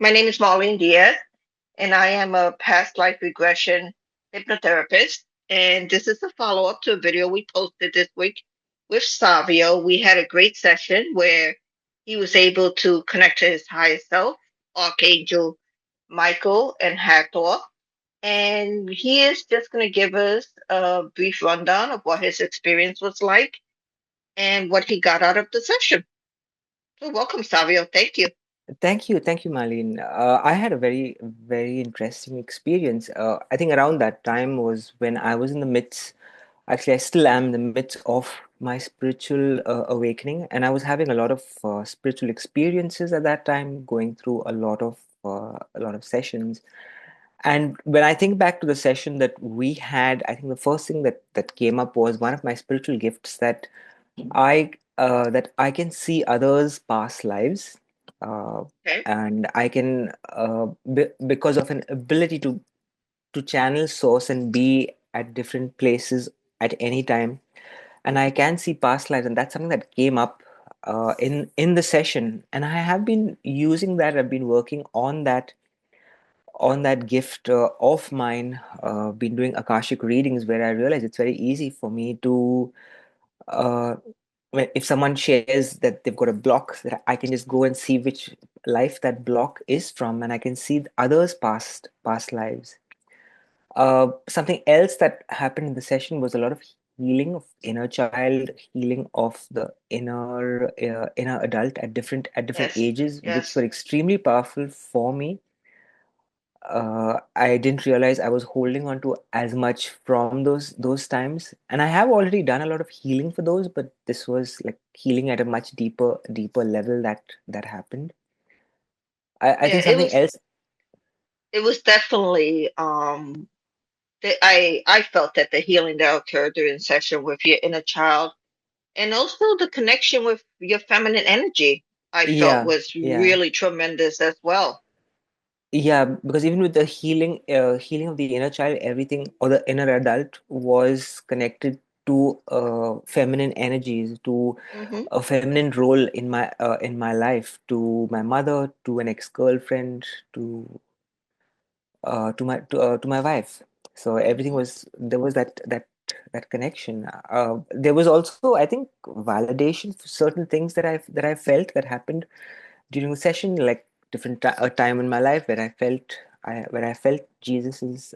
My name is Marlene Diaz, and I am a past life regression hypnotherapist. And this is a follow up to a video we posted this week with Savio. We had a great session where he was able to connect to his higher self, Archangel Michael and Hathor. And he is just going to give us a brief rundown of what his experience was like and what he got out of the session. So, welcome, Savio. Thank you. Thank you, Marlene. I had a very interesting experience. I think around that time was when I was in the midst. Actually, I still am in the midst of my spiritual awakening, and I was having a lot of spiritual experiences at that time, going through a lot of sessions. And when I think back to the session that we had, I think the first thing that came up was one of my spiritual gifts that I can see others' past lives, uh, Okay. and I can because of an ability to channel source and be at different places at any time, and I can see past lives, and that's something that came up in the session, and I have been using that. I've been working on that gift of mine. Been doing akashic readings where I realize it's very easy for me to uh, if someone shares that they've got a block, that I can just go and see which life that block is from, and I can see others past lives. Something else that happened in the session was a lot of healing of inner child, healing of the inner adult at different Yes. ages, which were Yes. extremely powerful for me. I didn't realize I was holding on to as much from those times, and I have already done a lot of healing for those, but this was like healing at a much deeper level that happened. I Yeah, think something else. it was definitely I felt that the healing that occurred during session with your inner child and also the connection with your feminine energy I felt Yeah, was yeah, really tremendous as well. yeah. Because even with the healing of the inner child, everything or the inner adult was connected to feminine energies, to Hmm. a feminine role in my life, to my mother, to an ex-girlfriend, to to my wife. So everything Hmm. was there was that connection. There was also, I think, validation for certain things that I felt that happened during the session, like a time in my life where I felt Jesus's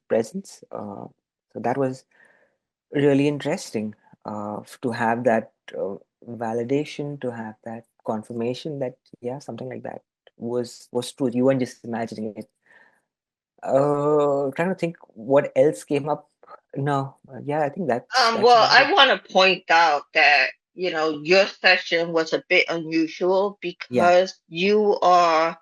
presence. So that was really interesting to have that validation, to have that confirmation that yeah, something like that was true. You weren't just imagining it. Trying to think what else came up. No, yeah, I think that's Well, about it. I want to point out that your session was a bit unusual Yeah, because you are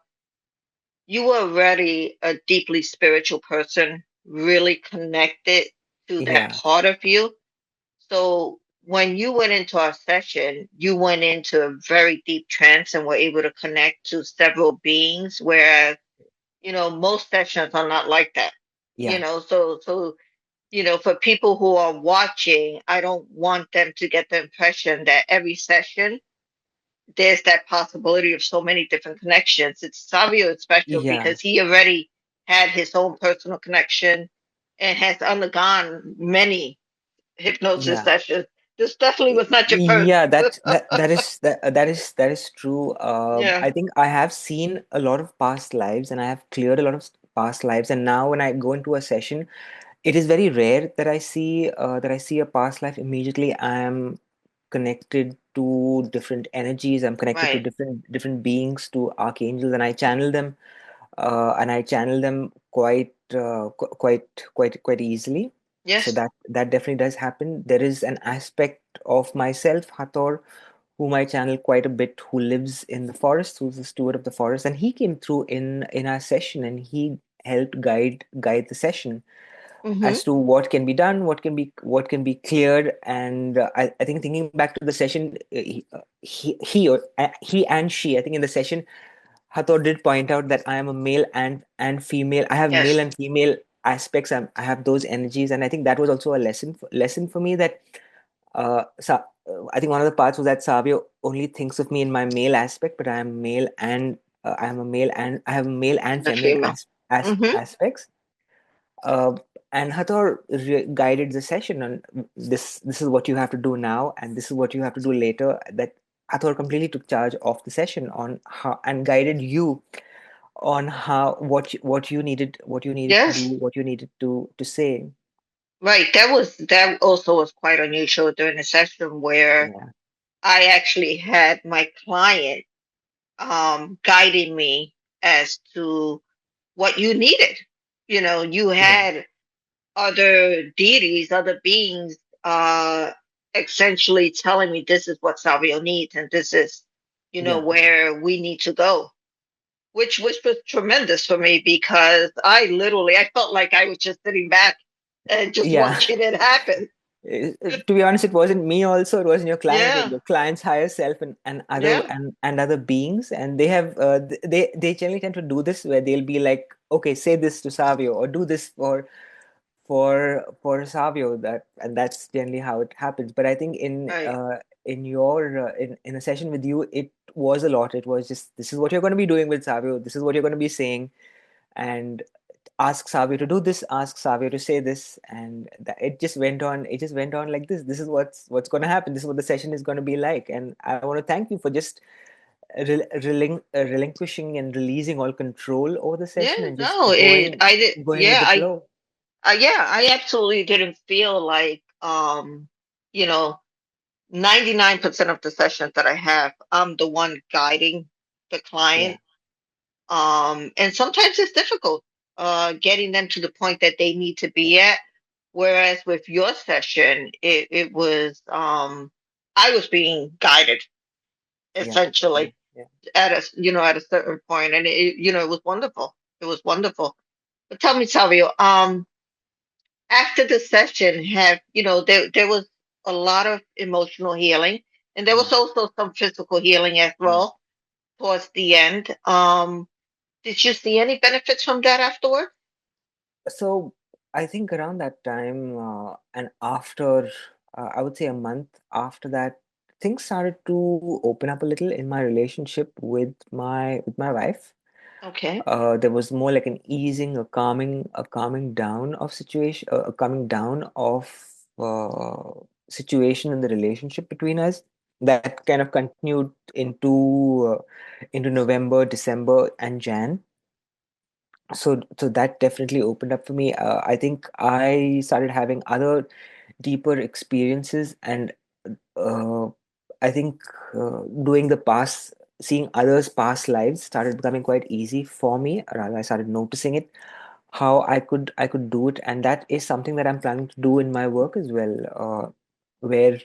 already a deeply spiritual person, really connected to that yeah, part of you. So when you went into our session, you went into a very deep trance and were able to connect to several beings, whereas, most sessions are not like that. yeah, For people who are watching, I don't want them to get the impression that every session there's that possibility of so many different connections. It's Savio is special yeah, because he already had his own personal connection and has undergone many hypnosis yeah. sessions. This definitely was not your first. Yeah, that is true. Yeah. I think I have seen a lot of past lives, and I have cleared a lot of past lives. And now, when I go into a session, it is very rare that I see a past life immediately. I am connected to different energies. I'm connected to Right. different beings, to archangels, and I channel them quite easily. So Yes. that definitely does happen. There is an aspect of myself, Hathor, whom I channel quite a bit, who lives in the forest, who's the steward of the forest, and he came through in our session, and he helped guide the session Mm-hmm. as to what can be done, what can be cleared. And I think thinking back to the session, he and she, I think in the session, Hathor did point out that I am a male and female. I have male Yes. and female aspects. I have those energies, and I think that was also a lesson for me. That I think one of the parts was that Savio only thinks of me in my male aspect, but I am male I am a male, and I have male and and a feminine female. Mm-hmm. aspects. Uh, and Hathor guided the session on this. This is what you have to do now, and this is what you have to do later. That Hathor completely took charge of the session on how and guided you on how what you needed, what you needed to do, Yes. what you needed to say. Right. That also was quite unusual during the session where Yeah, I actually had my client guiding me as to what you needed. You yeah, had other deities, other beings, essentially telling me this is what Savio needs and this is, yeah, where we need to go. Which was tremendous for me because I felt like I was just sitting back and just yeah. watching it happen. To be honest, it wasn't me also, it wasn't your client, it was Yeah, your client's higher self and other yeah, and other beings, and they have they generally tend to do this where they'll be like, okay, say this to Savio, or do this for Savio, that, and that's generally how it happens. But I think right. in your in a session with you, it was a lot. It was just, this is what you're going to be doing with Savio, this is what you're going to be saying, and ask Savio to do this, ask Savio to say this, and it just went on. It just went on like this. This is what's going to happen. This is what the session is going to be like. And I want to thank you for just relinquishing and releasing all control over the Yeah, session and just no, I did. going with Yeah, the flow. yeah, I absolutely didn't feel like, you know, 99% of the sessions that I have, I'm the one guiding the Yeah, client. And sometimes it's difficult, getting them to the point that they need to be yeah, at. Whereas with your session, it was, I was being guided yeah, yeah, essentially yeah. at a certain point, and it was wonderful. It was wonderful. But tell me, Savio, after the session, there was a lot of emotional healing, and there Yeah, was also some physical healing as yeah. well towards the end. Did you see any benefits from that afterward? So I think around that time, and after, I would say a month after that, things started to open up a little in my relationship with my wife. Okay. There was more like an easing, a calming down of situation, a calming down of situation in the relationship between us. That kind of continued into November, December, and Jan. So that definitely opened up for me. I think I started having other deeper experiences, and uh, I think doing the past, seeing others' past lives started becoming quite easy for me. Rather, I started noticing it, how I could do it, and that is something that I'm planning to do in my work as well. Where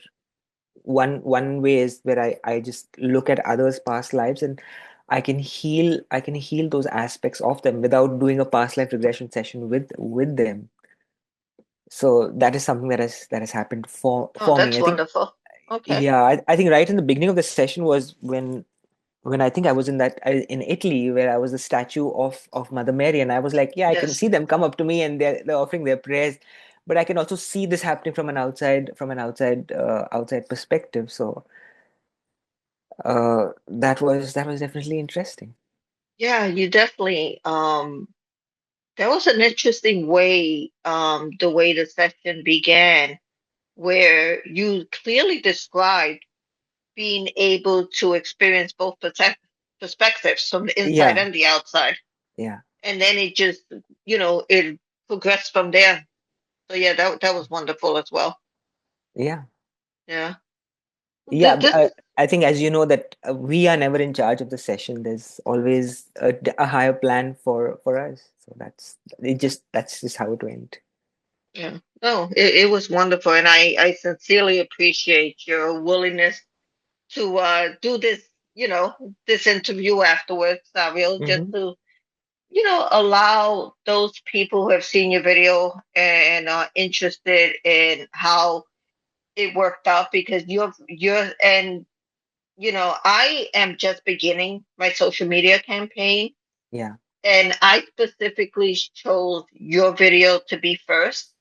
one way is where I just look at others' past lives, and I can heal those aspects of them without doing a past life regression session with them. So that is something that has happened Oh, for me. that's I think, wonderful. Okay. yeah, I think right in the beginning of the session was when I think I was in Italy, where I was the statue of Mother Mary, and I was like, yeah, I can Yes. see them come up to me and they're offering their prayers, but I can also see this happening from an outside perspective. So that was definitely interesting. Yeah, you definitely. That was an interesting way. The way the session began, where you clearly described being able to experience both perspectives from the inside Yeah, and the outside. yeah, And then it progressed from there. So yeah, that was wonderful as well. yeah, Yeah. yeah. This is I think, as you know, that we are never in charge of the session. There's always a higher plan for us. So that's just how it went. Yeah. No, it was wonderful, and I sincerely appreciate your willingness to do this interview afterwards, Savio, just Hmm. to allow those people who have seen your video and are interested in how it worked out, because you're and I am just beginning my social media campaign, Yeah. and I specifically chose your video to be first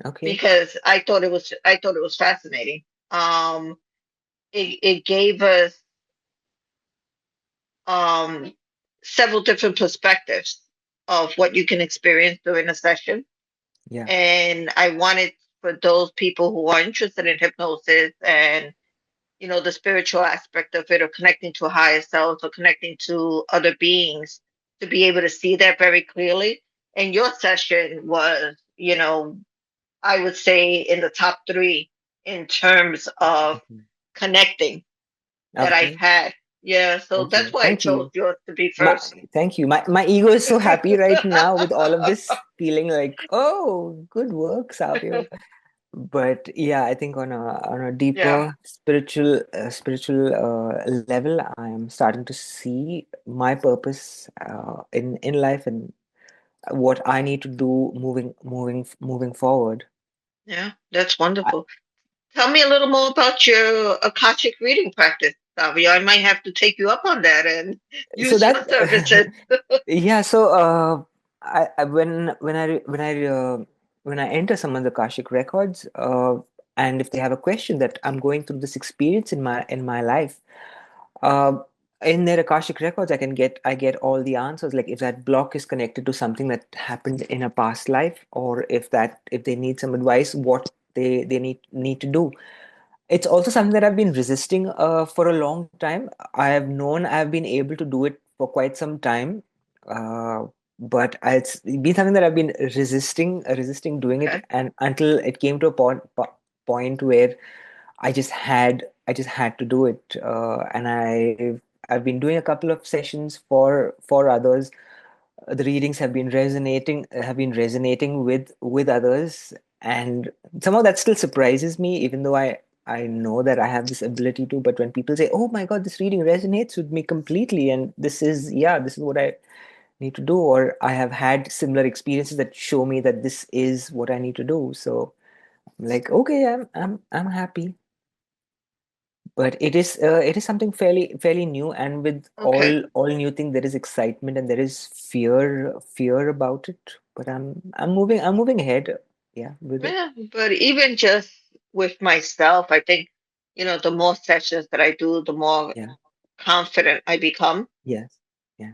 Okay. because I thought it was fascinating. It gave us um several different perspectives of what you can experience during a session. Yeah. And I wanted for those people who are interested in hypnosis and the spiritual aspect of it, or connecting to higher selves, or connecting to other beings, to be able to see that very clearly. And your session was, I would say in the top three in terms of Mhm. connecting that I've Okay. had. Yeah, so Thank that's you. why I Thank chose you. yours to be My first. Thank you. My ego is so happy right now with all of this, feeling like, oh, good work, Savio. But yeah, I think on a Yeah, deeper spiritual level, I am starting to see my purpose in life, and what I need to do moving forward. yeah, that's I, wonderful. Tell me a little more about your Akashic reading practice, Savio. I might have to take you up on that and so use your that services. yeah, so I when I enter someone's Akashic records, and if they have a question that I'm going through this experience in my life, uh, in their Akashic records, I get all the answers. Like if that block is connected to something that happened in a past life, or if they need some advice, what they need to do. It's also something that I've been resisting for a long time. I've been able to do it for quite some time, uh, but it's been something that I've been resisting doing it, Okay, and until it came to a point where I just had to do it, and I've been doing a couple of sessions for others. The readings have been resonating with others, and somehow that still surprises me, even though I know that I have this ability to. But when people say, oh my god, this reading resonates with me completely, and this is what I need to do, or I have had similar experiences that show me that this is what I need to do, so I'm like, okay, I'm happy. But it is something fairly new, and with okay. all new thing, there is excitement and there is fear about it, but I'm moving ahead, yeah, with it. Yeah, but even just with myself, I think, the more sessions that I do, the more Yeah. confident I become, Yes. Yeah.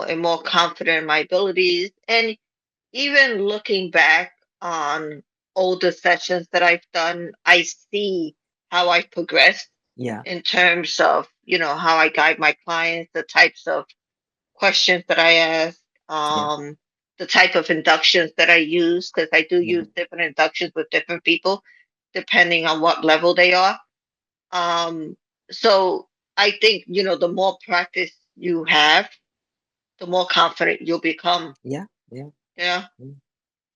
and more confident in my abilities. And even looking back on older sessions that I've done, I see how I've progressed Yeah. in terms of, how I guide my clients, the types of questions that I ask, Yeah. the type of inductions that I use, because I do Yeah. use different inductions with different people, depending on what level they are. Um, so I think, the more practice you have, the more confident you'll become. Yeah. Yeah. Yeah. Mm.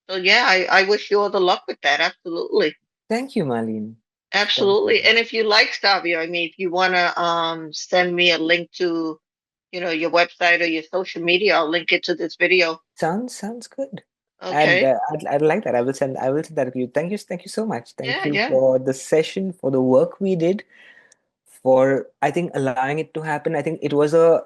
So yeah, I wish you all the luck with that. Absolutely. Thank you, Marlene. Thank you. Absolutely. And if you like Savio, I mean, if you want to send me a link to, your website or your social media, I'll link it to this video. Sounds good. And Okay. I'd like that. I will send that to you. Thank you so much. Thank Yeah, you yeah. for the session, for the work we did, for I think allowing it to happen. I think it was a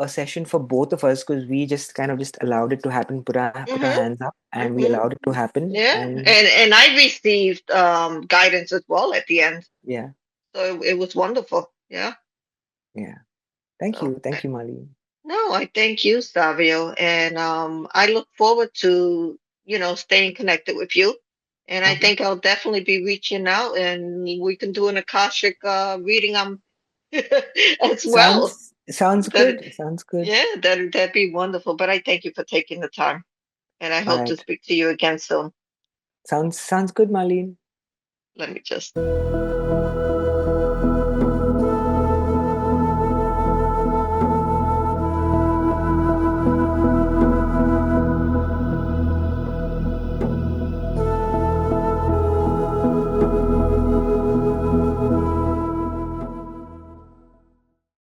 session for both of us, because we just kind of just allowed it to happen, put our Mhm. hands up, and we Mhm. allowed it to happen. Yeah. And And I received guidance as well at the end. yeah, So it was wonderful. Yeah. yeah. So Thank you, Marlene. no, I thank you, Savio, and I look forward to staying connected with you. And I Uh-huh. think I'll definitely be reaching out, and we can do an akashic reading as well. Sounds That good. Sounds good. Yeah, that'd be wonderful. But I thank you for taking the time, and I All hope to right. speak to you again soon. Sounds good, Marlene. Let me just